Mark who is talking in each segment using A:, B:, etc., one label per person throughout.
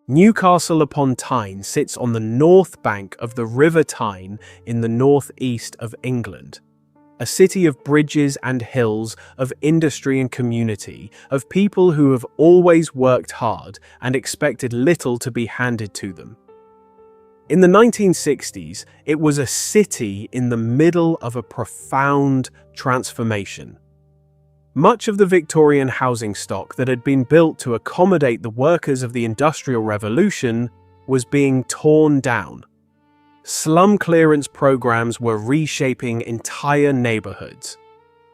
A: Newcastle upon Tyne sits on the north bank of the River Tyne in the northeast of England. A city of bridges and hills, of industry and community, of people who have always worked hard and expected little to be handed to them. In the 1960s, it was a city in the middle of a profound transformation. Much of the Victorian housing stock that had been built to accommodate the workers of the Industrial Revolution was being torn down. Slum clearance programs were reshaping entire neighborhoods.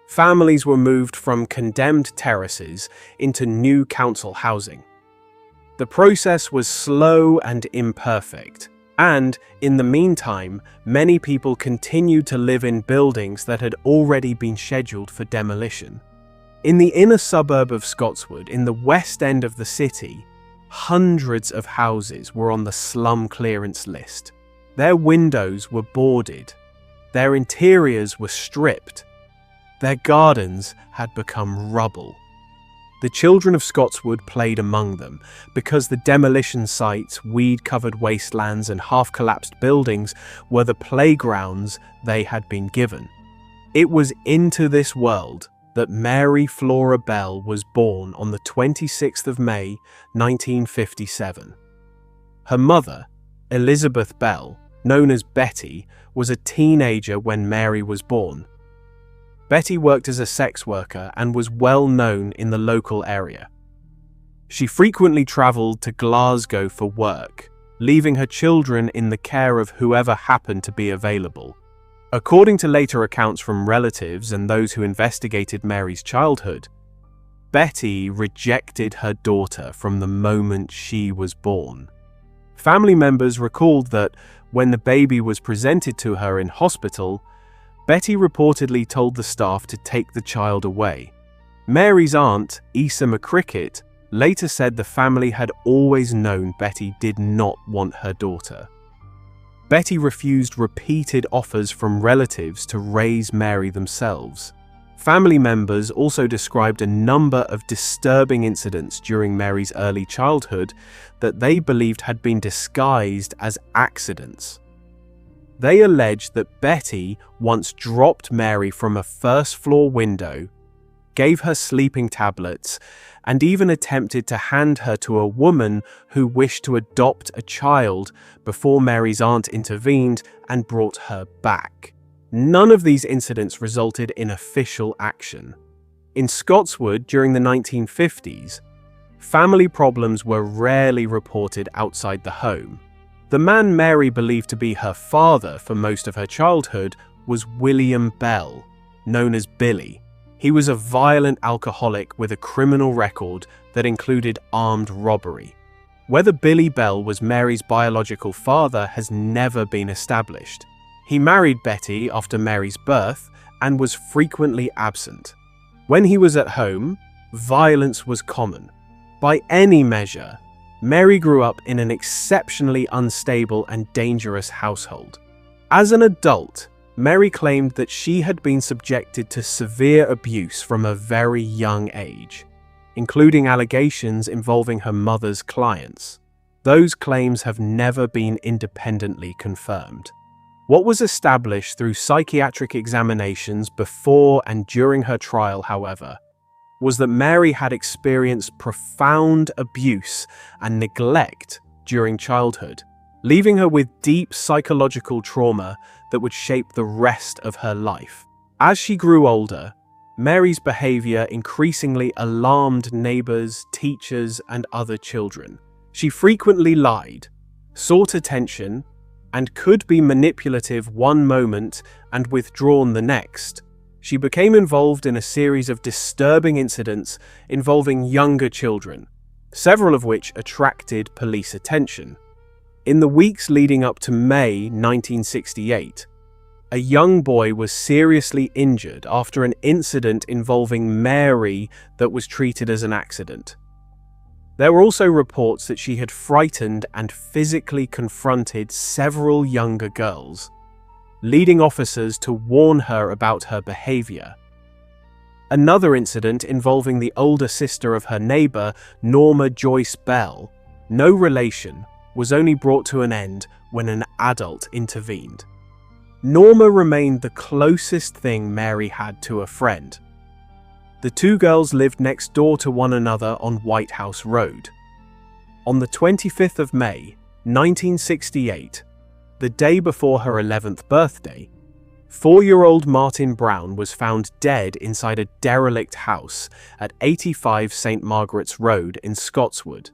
A: Families were moved from condemned terraces into new council housing. The process was slow and imperfect, and, in the meantime, many people continued to live in buildings that had already been scheduled for demolition. In the inner suburb of Scotswood, in the west end of the city, hundreds of houses were on the slum clearance list. Their windows were boarded, their interiors were stripped, their gardens had become rubble. The children of Scotswood played among them, because the demolition sites, weed-covered wastelands and half-collapsed buildings were the playgrounds they had been given. It was into this world that Mary Flora Bell was born on the 26th of May, 1957. Her mother, Elizabeth Bell, known as Betty, was a teenager when Mary was born. Betty worked as a sex worker and was well known in the local area. She frequently travelled to Glasgow for work, leaving her children in the care of whoever happened to be available. According to later accounts from relatives and those who investigated Mary's childhood, Betty rejected her daughter from the moment she was born. Family members recalled that when the baby was presented to her in hospital, Betty reportedly told the staff to take the child away. Mary's aunt, Esa McCricket, later said the family had always known Betty did not want her daughter. Betty refused repeated offers from relatives to raise Mary themselves. Family members also described a number of disturbing incidents during Mary's early childhood that they believed had been disguised as accidents. They alleged that Betty once dropped Mary from a first-floor window, gave her sleeping tablets, and even attempted to hand her to a woman who wished to adopt a child before Mary's aunt intervened and brought her back. None of these incidents resulted in official action. In Scotswood during the 1950s, family problems were rarely reported outside the home. The man Mary believed to be her father for most of her childhood was William Bell, known as Billy. He was a violent alcoholic with a criminal record that included armed robbery. Whether Billy Bell was Mary's biological father has never been established. He married Betty after Mary's birth and was frequently absent. When he was at home, violence was common. By any measure, Mary grew up in an exceptionally unstable and dangerous household. As an adult, Mary claimed that she had been subjected to severe abuse from a very young age, including allegations involving her mother's clients. Those claims have never been independently confirmed. What was established through psychiatric examinations before and during her trial, however, was that Mary had experienced profound abuse and neglect during childhood, leaving her with deep psychological trauma that would shape the rest of her life. As she grew older, Mary's behavior increasingly alarmed neighbors, teachers, and other children. She frequently lied, sought attention, and could be manipulative one moment and withdrawn the next. She became involved in a series of disturbing incidents involving younger children, several of which attracted police attention. In the weeks leading up to May 1968, a young boy was seriously injured after an incident involving Mary that was treated as an accident. There were also reports that she had frightened and physically confronted several younger girls, leading officers to warn her about her behavior. Another incident involving the older sister of her neighbor, Norma Joyce Bell, No relation was only brought to an end when an adult intervened. Norma remained the closest thing Mary had to a friend. The two girls lived next door to one another on White House Road. On the 25th of May, 1968, the day before her 11th birthday, 4-year-old Martin Brown was found dead inside a derelict house at 85 St. Margaret's Road in Scotswood.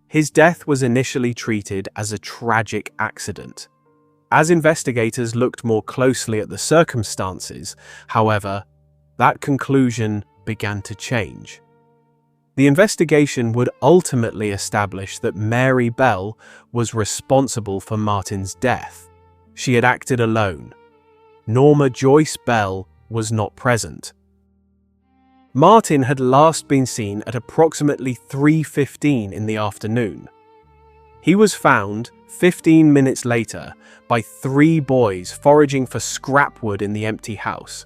A: His death was initially treated as a tragic accident. As investigators looked more closely at the circumstances, however, that conclusion began to change. The investigation would ultimately establish that Mary Bell was responsible for Martin's death. She had acted alone. Norma Joyce Bell was not present. Martin had last been seen at approximately 3:15 in the afternoon. He was found 15 minutes later by 3 boys foraging for scrap wood in the empty house,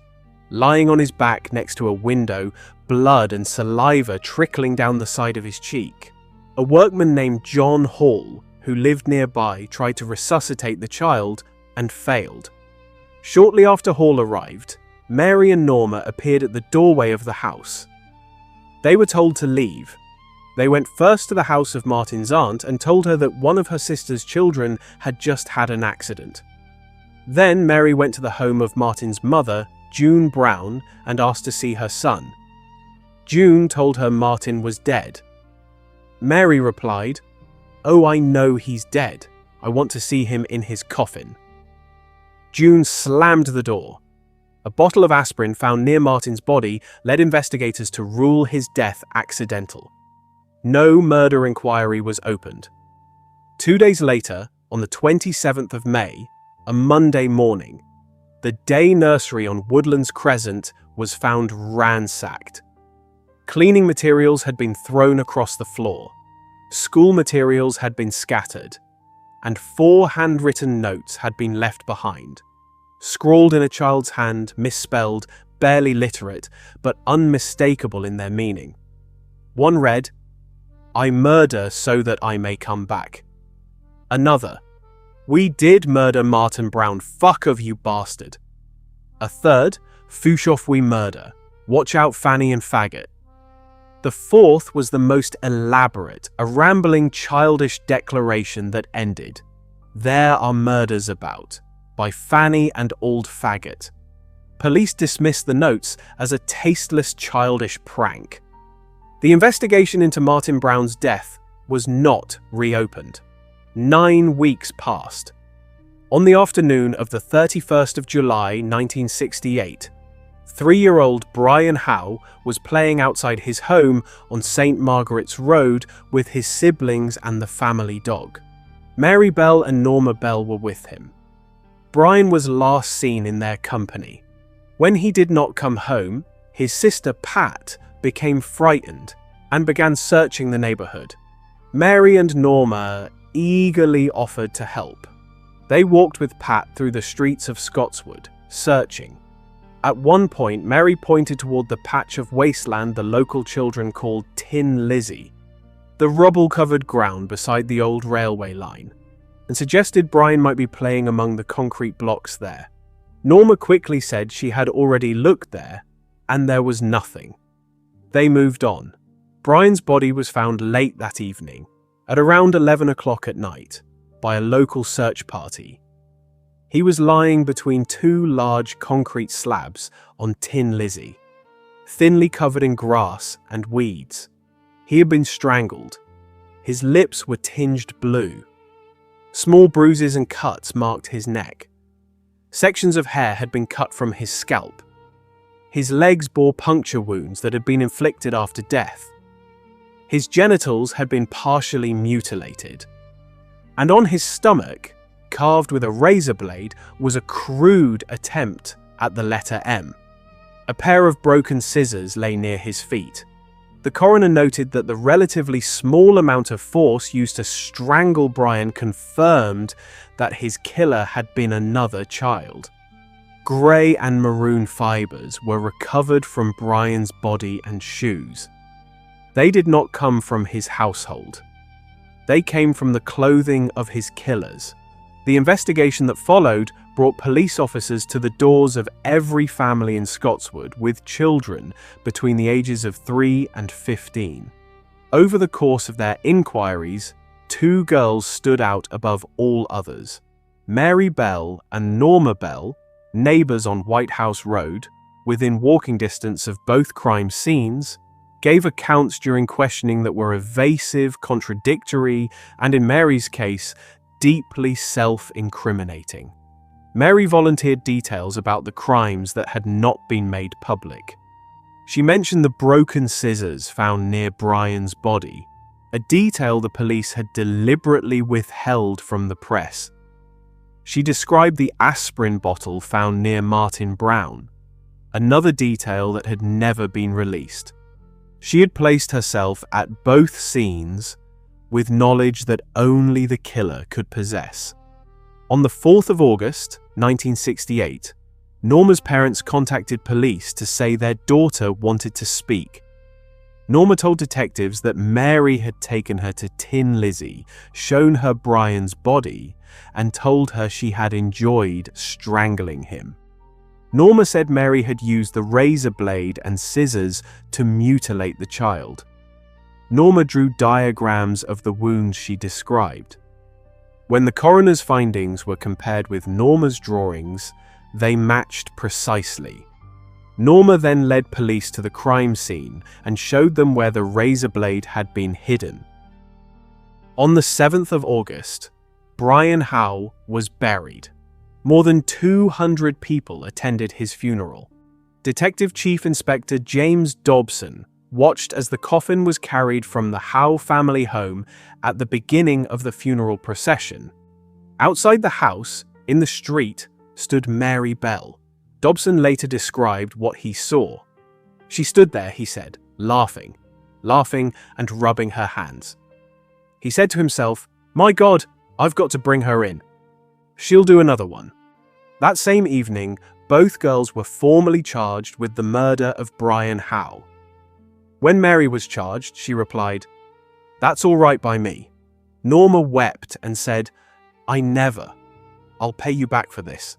A: lying on his back next to a window, blood and saliva trickling down the side of his cheek. A workman named John Hall, who lived nearby, tried to resuscitate the child and failed. Shortly after Hall arrived, Mary and Norma appeared at the doorway of the house. They were told to leave. They went first to the house of Martin's aunt and told her that one of her sister's children had just had an accident. Then Mary went to the home of Martin's mother, June Brown, and asked to see her son. June told her Martin was dead. Mary replied, "Oh, I know he's dead. I want to see him in his coffin." June slammed the door. A bottle of aspirin found near Martin's body led investigators to rule his death accidental. No murder inquiry was opened. 2 days later, on the 27th of May, a Monday morning, the day nursery on Woodlands Crescent was found ransacked. Cleaning materials had been thrown across the floor. School materials had been scattered, and 4 handwritten notes had been left behind, scrawled in a child's hand, misspelled, barely literate, but unmistakable in their meaning. One read, "I murder so that I may come back." Another, "We did murder Martin Brown, fuck of you bastard." A third, "Foosh off we murder, watch out Fanny and faggot." The fourth was the most elaborate, a rambling, childish declaration that ended, "There are murders about, by Fanny and old faggot." Police dismissed the notes as a tasteless, childish prank. The investigation into Martin Brown's death was not reopened. 9 weeks passed. On the afternoon of the 31st of July, 1968, 3-year-old Brian Howe was playing outside his home on St. Margaret's Road with his siblings and the family dog. Mary Bell and Norma Bell were with him. Brian was last seen in their company. When he did not come home, his sister Pat became frightened and began searching the neighborhood. Mary and Norma eagerly offered to help. They walked with Pat through the streets of Scotswood, searching. At one point, Mary pointed toward the patch of wasteland the local children called Tin Lizzie, the rubble-covered ground beside the old railway line, and suggested Brian might be playing among the concrete blocks there. Norma quickly said she had already looked there, and there was nothing. They moved on. Brian's body was found late that evening, at around 11 o'clock at night, by a local search party. He was lying between 2 large concrete slabs on Tin Lizzie, thinly covered in grass and weeds. He had been strangled. His lips were tinged blue. Small bruises and cuts marked his neck. Sections of hair had been cut from his scalp. His legs bore puncture wounds that had been inflicted after death. His genitals had been partially mutilated. And on his stomach, carved with a razor blade, was a crude attempt at the letter M. A pair of broken scissors lay near his feet. The coroner noted that the relatively small amount of force used to strangle Brian confirmed that his killer had been another child. Grey and maroon fibers were recovered from Brian's body and shoes. They did not come from his household. They came from the clothing of his killers. The investigation that followed brought police officers to the doors of every family in Scotswood with children between the ages of 3 and 15. Over the course of their inquiries, 2 girls stood out above all others. Mary Bell and Norma Bell, neighbours on White House Road, within walking distance of both crime scenes, gave accounts during questioning that were evasive, contradictory, and in Mary's case, deeply self-incriminating. Mary volunteered details about the crimes that had not been made public. She mentioned the broken scissors found near Brian's body, a detail the police had deliberately withheld from the press. She described the aspirin bottle found near Martin Brown, another detail that had never been released. She had placed herself at both scenes with knowledge that only the killer could possess. On the 4th of August, 1968, Norma's parents contacted police to say their daughter wanted to speak. Norma told detectives that Mary had taken her to Tin Lizzie, shown her Brian's body, and told her she had enjoyed strangling him. Norma said Mary had used the razor blade and scissors to mutilate the child. Norma drew diagrams of the wounds she described. When the coroner's findings were compared with Norma's drawings, they matched precisely. Norma then led police to the crime scene and showed them where the razor blade had been hidden. On the 7th of August, Brian Howe was buried. More than 200 people attended his funeral. Detective Chief Inspector James Dobson watched as the coffin was carried from the Howe family home at the beginning of the funeral procession. Outside the house, in the street, stood Mary Bell. Dobson later described what he saw. She stood there, he said, laughing and rubbing her hands. He said to himself, "My God, I've got to bring her in. She'll do another one." That same evening, both girls were formally charged with the murder of Brian Howe. When Mary was charged, she replied, "That's all right by me." Norma wept and said, I'll pay you back for this."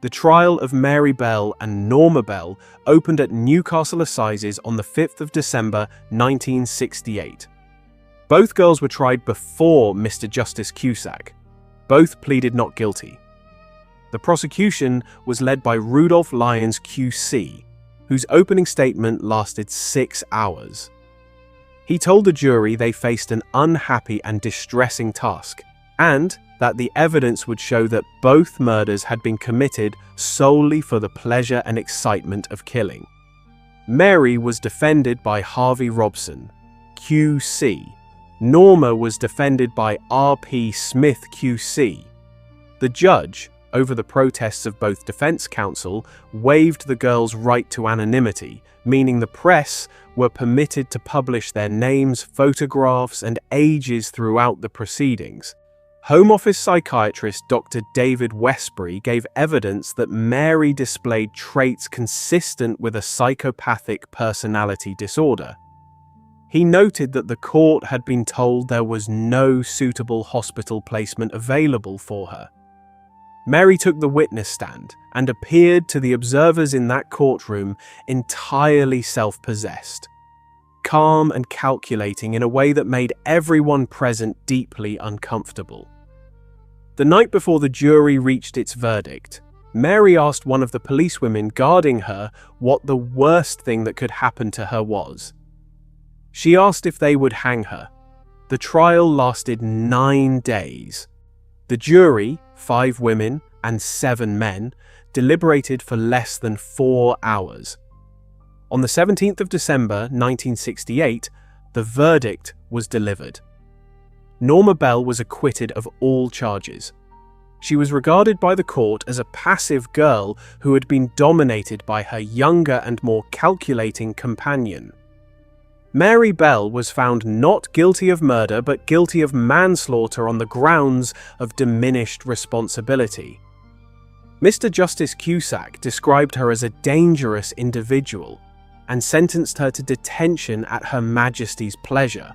A: The trial of Mary Bell and Norma Bell opened at Newcastle Assizes on the 5th of December 1968. Both girls were tried before Mr. Justice Cusack. Both pleaded not guilty. The prosecution was led by Rudolph Lyons QC, whose opening statement lasted 6 hours. He told the jury they faced an unhappy and distressing task, and that the evidence would show that both murders had been committed solely for the pleasure and excitement of killing. Mary was defended by Harvey Robson, QC. Norma was defended by R.P. Smith, QC. The judge, over the protests of both defense counsel, waived the girls' right to anonymity, meaning the press were permitted to publish their names, photographs, and ages throughout the proceedings. Home Office psychiatrist Dr. David Westbury gave evidence that Mary displayed traits consistent with a psychopathic personality disorder. He noted that the court had been told there was no suitable hospital placement available for her. Mary took the witness stand and appeared to the observers in that courtroom entirely self-possessed, calm and calculating in a way that made everyone present deeply uncomfortable. The night before the jury reached its verdict, Mary asked one of the policewomen guarding her what the worst thing that could happen to her was. She asked if they would hang her. The trial lasted 9 days. The jury, 5 women and 7 men, deliberated for less than 4 hours. On the 17th of December 1968, the verdict was delivered. Norma Bell was acquitted of all charges. She was regarded by the court as a passive girl who had been dominated by her younger and more calculating companion. Mary Bell was found not guilty of murder but guilty of manslaughter on the grounds of diminished responsibility. Mr. Justice Cusack described her as a dangerous individual and sentenced her to detention at Her Majesty's pleasure.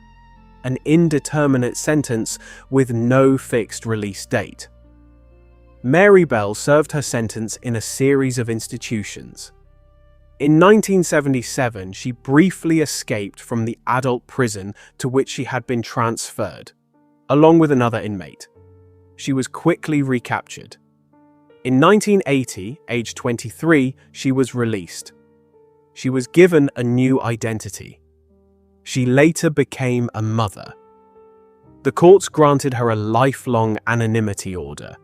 A: an indeterminate sentence with no fixed release date. Mary Bell served her sentence in a series of institutions. In 1977, she briefly escaped from the adult prison to which she had been transferred, along with another inmate. She was quickly recaptured. In 1980, aged 23, she was released. She was given a new identity. She later became a mother. The courts granted her a lifelong anonymity order,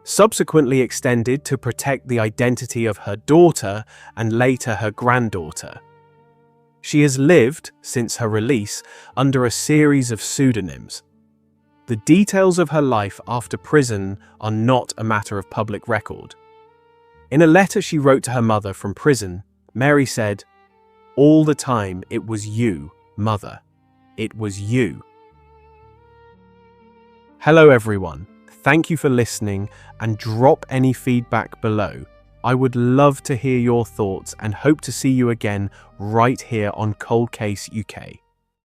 A: subsequently extended to protect the identity of her daughter and later her granddaughter. She has lived, since her release, under a series of pseudonyms. The details of her life after prison are not a matter of public record. In a letter she wrote to her mother from prison, Mary said, "All the time it was you, Mother. It was you." Hello everyone. Thank you for listening and drop any feedback below. I would love to hear your thoughts and hope to see you again right here on Cold Case UK.